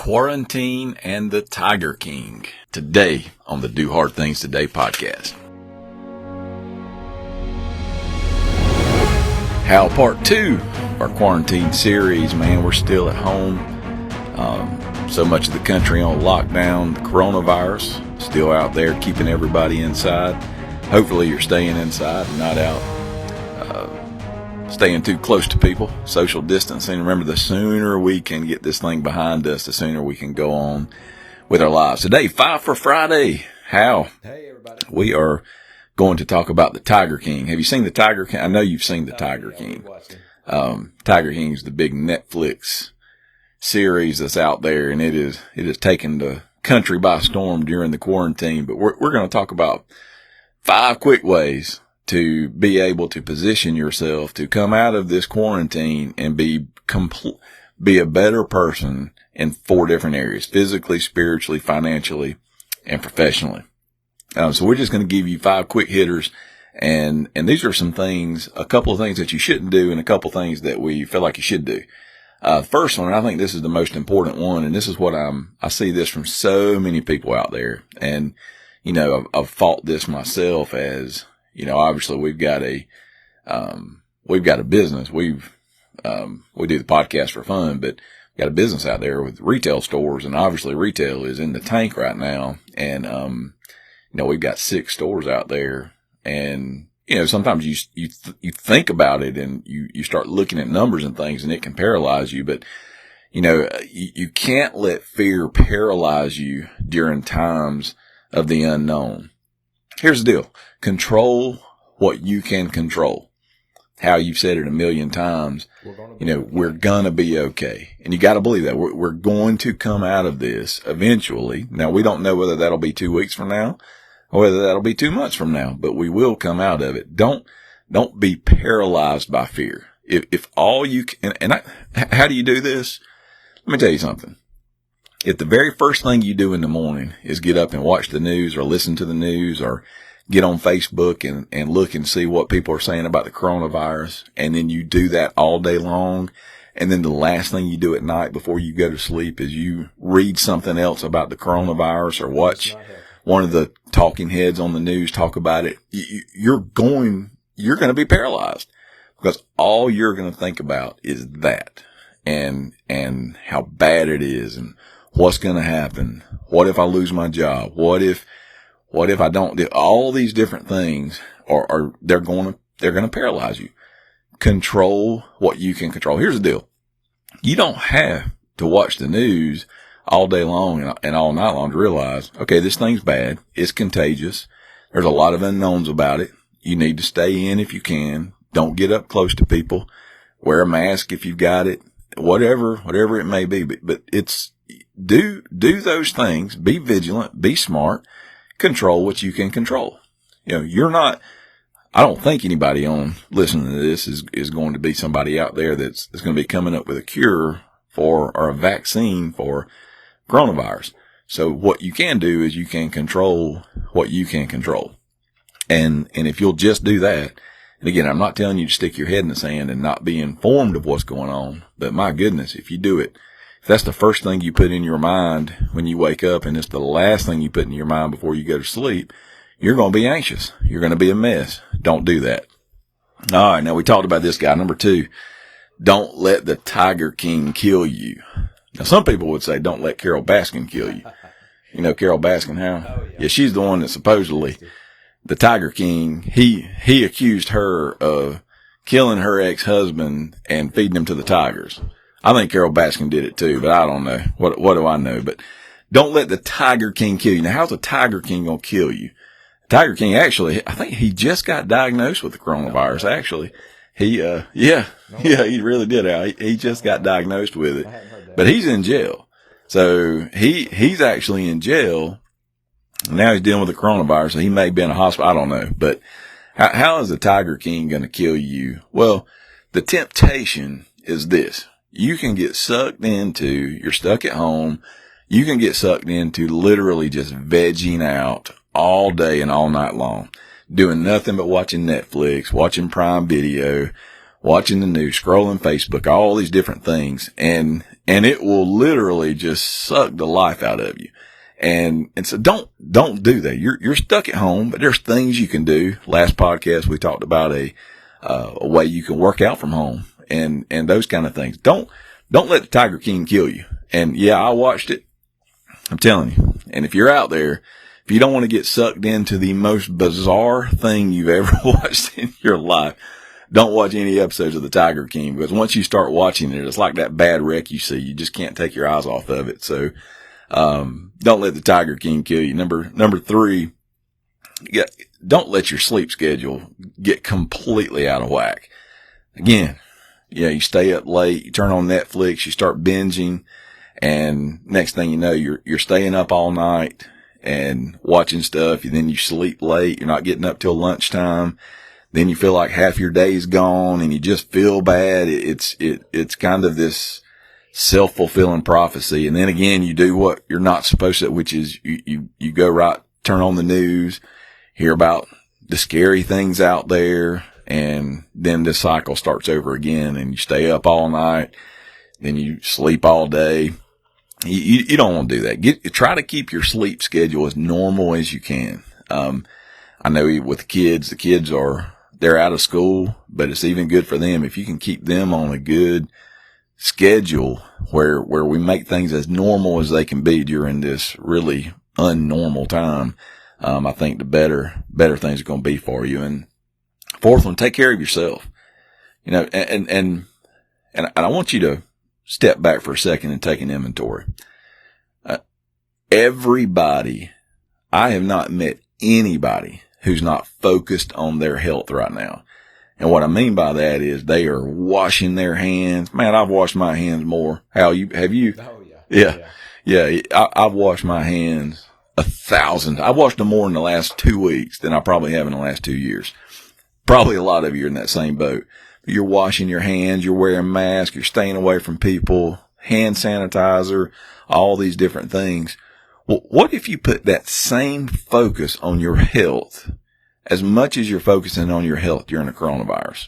Quarantine and the Tiger King. Today on the Do Hard Things Today podcast. Hal part 2 of our quarantine series. Man, we're still at home. So much of the country on lockdown. The coronavirus still out there keeping everybody inside. Hopefully you're staying inside and not out staying too close to people. Social distancing. Remember, the sooner we can get this thing behind us, the sooner we can go on with our lives. Today, 5 for Friday. Hal. Hey, everybody. We are going to talk about the Tiger King. Have you seen the Tiger King? I know you've seen the Tiger King. Tiger King is the big Netflix series that's out there, and it has taken the country by storm during the quarantine. But we're going to talk about 5 quick ways to be able to position yourself to come out of this quarantine and be a better person in 4 different areas: physically, spiritually, financially, and professionally. So we're just going to give you 5 quick hitters. And these are some things, a couple of things that you shouldn't do and a couple of things that we feel like you should do. First one, I think this is the most important one, and this is what I see this from so many people out there. And, I've fought this myself as, obviously we've got a business. We do the podcast for fun, but got a business out there with retail stores, and obviously retail is in the tank right now. And, we've got 6 stores out there, and, sometimes you think about it and you start looking at numbers and things, and it can paralyze you. But, you can't let fear paralyze you during times of the unknown. Here's the deal. Control what you can control. How you've said it a million times, we're gonna be okay. And you gotta believe that. We're going to come out of this eventually. Now, we don't know whether that'll be 2 weeks from now or whether that'll be 2 months from now, but we will come out of it. Don't be paralyzed by fear. If all you can, how do you do this? Let me tell you something. If the very first thing you do in the morning is get up and watch the news or listen to the news or get on Facebook and look and see what people are saying about the coronavirus, and then you do that all day long, and then the last thing you do at night before you go to sleep is you read something else about the coronavirus or watch one of the talking heads on the news talk about it, you're going to be paralyzed, because all you're going to think about is that and how bad it is and what's going to happen. What if I lose my job? What if I don't do all these different things they're going to paralyze you. Control what you can control. Here's the deal. You don't have to watch the news all day long and all night long to realize, okay, this thing's bad. It's contagious. There's a lot of unknowns about it. You need to stay in if you can. Don't get up close to people. Wear a mask if you've got it. Whatever it may be. But it's, do those things. Be vigilant. Be smart. Control what you can control. I don't think anybody on listening to this is going to be somebody out there that's going to be coming up with a cure or a vaccine for coronavirus. So what you can do is you can control what you can control. And if you'll just do that, and again, I'm not telling you to stick your head in the sand and not be informed of what's going on, but my goodness, if you do it, if that's the first thing you put in your mind when you wake up, and it's the last thing you put in your mind before you go to sleep, you're going to be anxious. You're going to be a mess. Don't do that. All right. Now, we talked about this guy. Number 2, don't let the Tiger King kill you. Now, some people would say, don't let Carol Baskin kill you. You know Carol Baskin, how? Oh, yeah, she's the one that supposedly, the Tiger King, he accused her of killing her ex-husband and feeding him to the tigers. I think Carol Baskin did it too, but I don't know. What do I know? But don't let the Tiger King kill you. Now, how's the Tiger King going to kill you? Tiger King, actually, I think he just got diagnosed with the coronavirus. Actually, he really did. He just got diagnosed with it, but he's in jail. So he's actually in jail. Now he's dealing with the coronavirus. So he may be in a hospital. I don't know. But how is the Tiger King going to kill you? Well, the temptation is this. You can get sucked into, you're stuck at home, you can get sucked into literally just vegging out all day and all night long, doing nothing but watching Netflix, watching Prime Video, watching the news, scrolling Facebook, all these different things. And it will literally just suck the life out of you. And so don't do that. You're stuck at home, but there's things you can do. Last podcast, we talked about a way you can work out from home and those kind of things. Don't let the Tiger King kill you. And yeah, I watched it. I'm telling you. And if you're out there, if you don't want to get sucked into the most bizarre thing you've ever watched in your life, don't watch any episodes of the Tiger King, because once you start watching it, it's like that bad wreck you see. You just can't take your eyes off of it. So, don't let the Tiger King kill you. Number 3, don't let your sleep schedule get completely out of whack. Again, you stay up late, you turn on Netflix, you start binging, and next thing you know, you're staying up all night and watching stuff. And then you sleep late. You're not getting up till lunchtime. Then you feel like half your day is gone and you just feel bad. It's kind of this self-fulfilling prophecy. And then again, you do what you're not supposed to, which is you go turn on the news, hear about the scary things out there, and then this cycle starts over again, and you stay up all night, then you sleep all day. You don't want to do that. Try to keep your sleep schedule as normal as you can. I know with the kids they're out of school, but it's even good for them if you can keep them on a good schedule where we make things as normal as they can be during this really unnormal time. I think the better things are going to be for you. And 4th one, take care of yourself. And I want you to step back for a second and take an inventory. I have not met anybody who's not focused on their health right now. And what I mean by that is they are washing their hands. Man, I've washed my hands more. Have you? Oh, yeah. Yeah. I've washed my hands 1,000. I've washed them more in the last 2 weeks than I probably have in the last 2 years. Probably a lot of you are in that same boat. You're washing your hands, you're wearing masks, you're staying away from people, hand sanitizer, all these different things. Well, what if you put that same focus on your health as much as you're focusing on your health during the coronavirus?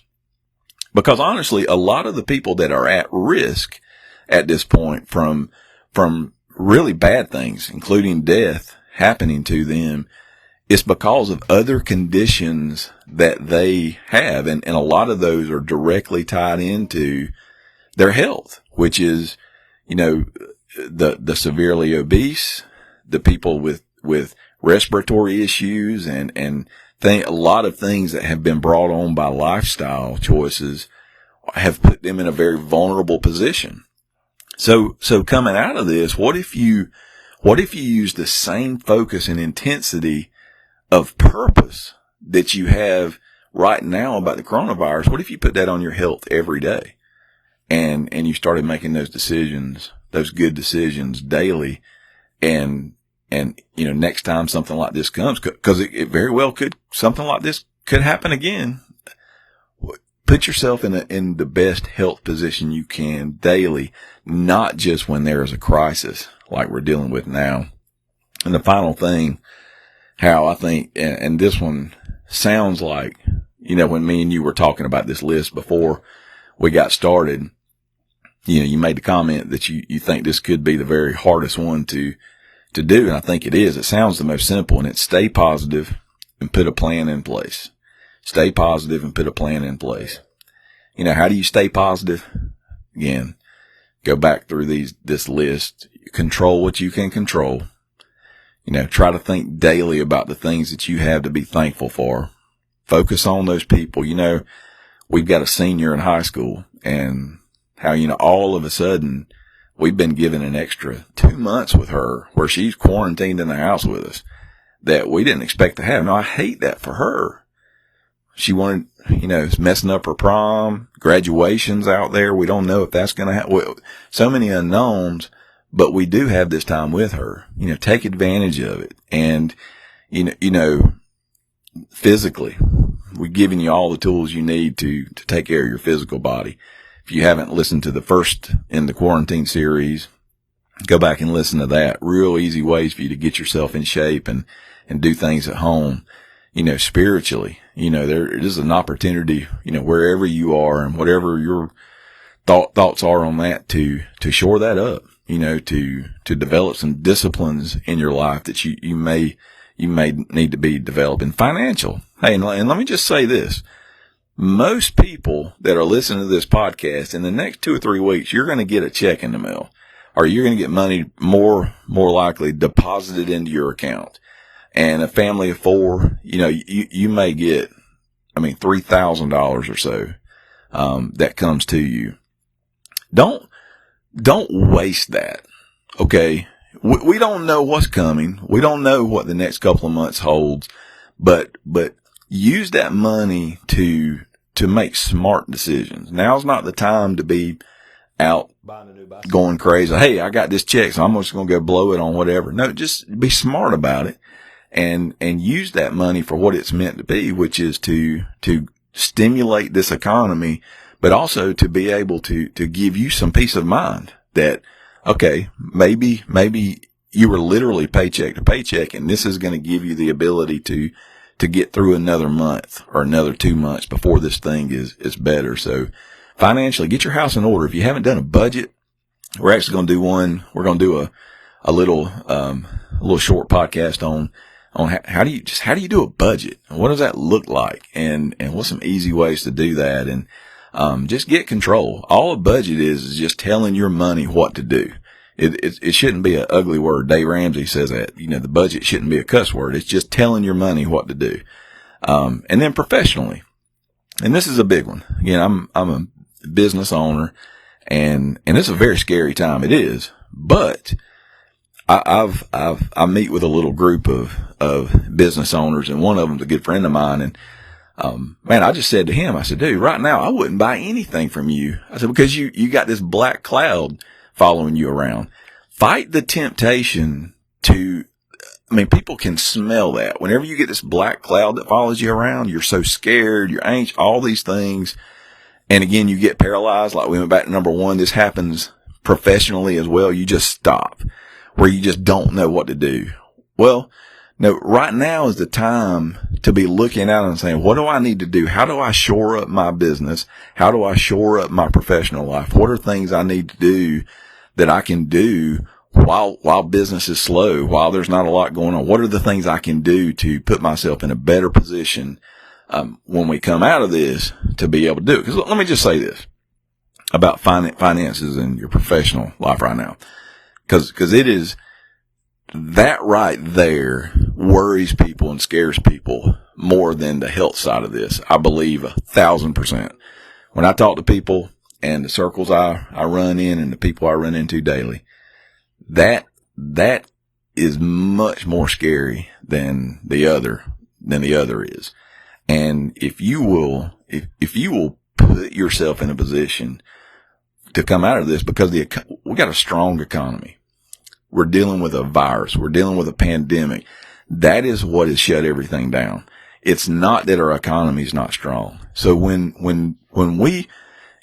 Because honestly, a lot of the people that are at risk at this point from really bad things, including death happening to them, it's because of other conditions that they have. And a lot of those are directly tied into their health, which is, the severely obese, the people with respiratory issues and a lot of things that have been brought on by lifestyle choices have put them in a very vulnerable position. So coming out of this, what if you use the same focus and intensity of purpose that you have right now about the coronavirus? What if you put that on your health every day and you started making those decisions, those good decisions daily, and next time something like this comes, because it very well something like this could happen again. Put yourself in the best health position you can daily, not just when there is a crisis like we're dealing with now. And the final thing, how I think, and this one sounds like, when me and you were talking about this list before we got started, you made the comment that you think this could be the very hardest one to do. And I think it is. It sounds the most simple, and it's stay positive and put a plan in place. Stay positive and put a plan in place. How do you stay positive? Again, go back through this list. Control what you can control. Try to think daily about the things that you have to be thankful for. Focus on those people. We've got a senior in high school, and how, all of a sudden we've been given an extra 2 months with her where she's quarantined in the house with us that we didn't expect to have. Now, I hate that for her. She wanted, it's messing up her prom, graduations out there. We don't know if that's going to happen. So many unknowns, but we do have this time with her. Take advantage of it. And, physically, we're giving you all the tools you need to take care of your physical body. If you haven't listened to the first in the quarantine series, go back and listen to that. Real easy ways for you to get yourself in shape and do things at home. Spiritually, There is an opportunity, wherever you are and whatever your thoughts are on that to shore that up, to develop some disciplines in your life that you may need to be developing. Financial. Hey, and let me just say this. Most people that are listening to this podcast, in the next 2 or 3 weeks, you're going to get a check in the mail, or you're going to get money more likely deposited into your account. And a family of 4, you may get, $3,000 or so, that comes to you. Don't waste that. Okay. We don't know what's coming. We don't know what the next couple of months holds, but use that money to make smart decisions. Now's not the time to be out going crazy. Hey, I got this check, so I'm just going to go blow it on whatever. No, just be smart about it and use that money for what it's meant to be, which is to stimulate this economy, but also to be able to give you some peace of mind that, okay, maybe you were literally paycheck to paycheck, and this is going to give you the ability to get through another month or another 2 months before this thing is better. So financially, get your house in order. If you haven't done a budget, we're actually going to do one. We're going to do a little short podcast on how do you do a budget? What does that look like? And what's some easy ways to do that? And just get control. All a budget is just telling your money what to do. It shouldn't be an ugly word. Dave Ramsey says that, the budget shouldn't be a cuss word. It's just telling your money what to do. And then professionally, and this is a big one. Again, I'm a business owner, and it's a very scary time. It is, but I meet with a little group of business owners, and one of them's a good friend of mine. And, I just said to him, I said, dude, right now I wouldn't buy anything from you. I said, because you got this black cloud following you around. Fight the temptation people can smell that. Whenever you get this black cloud that follows you around, you're so scared, you're anxious, all these things. And again, you get paralyzed. Like we went back to number 1. This happens professionally as well. You just stop where you just don't know what to do. Well, no, right now is the time to be looking out and saying, what do I need to do? How do I shore up my business? How do I shore up my professional life? What are things I need to do that I can do while business is slow, while there's not a lot going on? What are the things I can do to put myself in a better position, when we come out of this to be able to do it? Because let me just say this about finances in your professional life right now. Because it is, that right there worries people and scares people more than the health side of this. I believe 1,000%. When I talk to people and the circles I run in and the people I run into daily, that is much more scary than the other is. And if you will put yourself in a position to come out of this, because we got a strong economy. We're dealing with a virus. We're dealing with a pandemic. That is what has shut everything down. It's not that our economy is not strong. So when we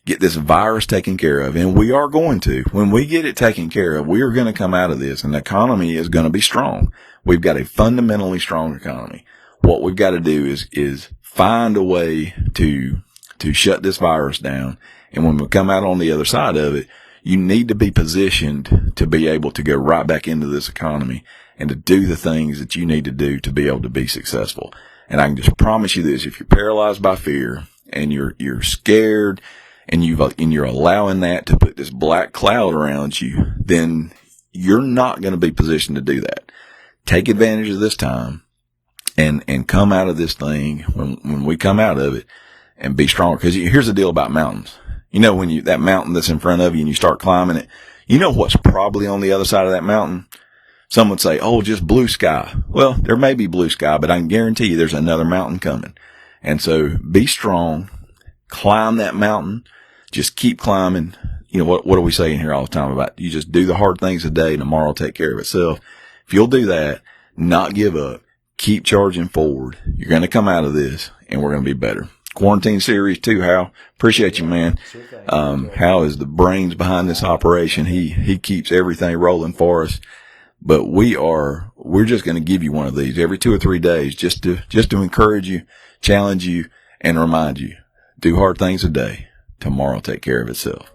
get this virus taken care of, and we are going to, when we get it taken care of, we are going to come out of this, and the economy is going to be strong. We've got a fundamentally strong economy. What we've got to do is find a way to shut this virus down. And when we come out on the other side of it, you need to be positioned to be able to go right back into this economy and to do the things that you need to do to be able to be successful. And I can just promise you this: if you're paralyzed by fear and you're scared and you're allowing that to put this black cloud around you, then you're not going to be positioned to do that. Take advantage of this time and come out of this thing when we come out of it, and be stronger. Because here's the deal about mountains. When that mountain that's in front of you and you start climbing it, what's probably on the other side of that mountain? Some would say, oh, just blue sky. Well, there may be blue sky, but I can guarantee you there's another mountain coming. And so be strong, climb that mountain, just keep climbing. What are we saying here all the time about? You just do the hard things today, and tomorrow will take care of itself. If you'll do that, not give up, keep charging forward, you're going to come out of this, and we're going to be better. Quarantine Series 2, Hal. Appreciate you, man. Hal is the brains behind this operation. He keeps everything rolling for us. But we're just going to give you one of these every 2 or 3 days just to encourage you challenge you, and remind you, do hard things today. Tomorrow will take care of itself.